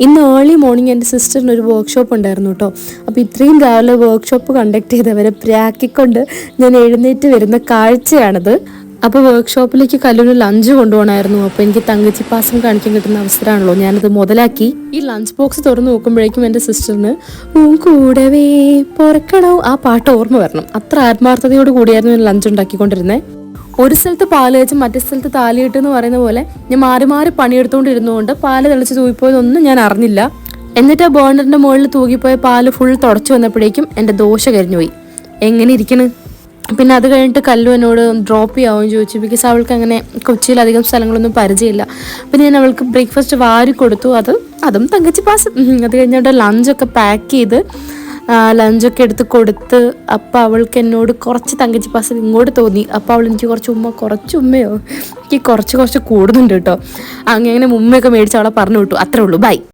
ഇന്ന് early morning എൻ്റെ സിസ്റ്ററിന് ഒരു വർക്ക്ഷോപ്പ് ഉണ്ടായിരുന്നു കേട്ടോ. അപ്പോൾ ഇത്രയും രാവിലെ വർക്ക്ഷോപ്പ് കണ്ടക്ട് ചെയ്തവരെ പ്രാക്കിക്കൊണ്ട് ഞാൻ എഴുന്നേറ്റ് വരുന്ന കാഴ്ചയാണത്. അപ്പോൾ വർക്ക്ഷോപ്പിലേക്ക് കല്ലൂന് ലഞ്ച് കൊണ്ടുപോകണമായിരുന്നു. അപ്പോൾ എനിക്ക് തങ്കച്ചി പാസം കാണിക്കാൻ കിട്ടുന്ന അവസരമാണല്ലോ, ഞാനത് മുതലാക്കി. ഈ ലഞ്ച് ബോക്സ് തുറന്ന് നോക്കുമ്പോഴേക്കും എൻ്റെ സിസ്റ്ററിന് കൂടവേ പൊറക്കണോ ആ പാട്ട് ഓർമ്മ വരണം. അത്ര ആത്മാർത്ഥതയോട് കൂടിയായിരുന്നു ഞാൻ ലഞ്ച് ഉണ്ടാക്കിക്കൊണ്ടിരുന്നത്. ഒരു സ്ഥലത്ത് പാല് വെച്ച് മറ്റേ സ്ഥലത്ത് താലിയിട്ട് എന്ന് പറയുന്ന പോലെ ഞാൻ മാറി മാറി പണിയെടുത്തുകൊണ്ടിരുന്നതുകൊണ്ട് പാല് തെളിച്ച് തൂങ്ങിപ്പോയതൊന്നും ഞാൻ അറിഞ്ഞില്ല. എന്നിട്ട് ആ ബേണറിൻ്റെ മുകളിൽ തൂങ്ങിപ്പോയ പാല് ഫുൾ തുടച്ചു വന്നപ്പോഴേക്കും എൻ്റെ ദോശ കരിഞ്ഞുപോയി. എങ്ങനെ ഇരിക്കണ്? പിന്നെ അത് കഴിഞ്ഞിട്ട് കല്ലു എന്നോട് ഡ്രോപ്പ് ചെയ്യാമെന്ന് ചോദിച്ചു. ബിക്കോസ് അവൾക്ക് അങ്ങനെ കൊച്ചിയിൽ അധികം സ്ഥലങ്ങളൊന്നും പരിചയമില്ല. പിന്നെ ഞാൻ അവൾക്ക് ബ്രേക്ക്ഫാസ്റ്റ് വാരി കൊടുത്തു. അതും തങ്കച്ചി പാസ്. അത് കഴിഞ്ഞിട്ട് ലഞ്ചൊക്കെ പാക്ക് ചെയ്ത് ലഞ്ചൊക്കെ എടുത്ത് കൊടുത്ത് അപ്പം അവൾക്ക് എന്നോട് കുറച്ച് തങ്കച്ചി പാസ് ഇങ്ങോട്ട് തോന്നി. അപ്പം അവൾ എനിക്ക് കുറച്ച് ഉമ്മയോ എനിക്ക് കുറച്ച് കൂടുന്നുണ്ട് കേട്ടോ. അങ്ങനെ ഉമ്മയൊക്കെ മേടിച്ച് അവളെ പറഞ്ഞു വിട്ടു. അത്രേ ഉള്ളൂ. ബൈ.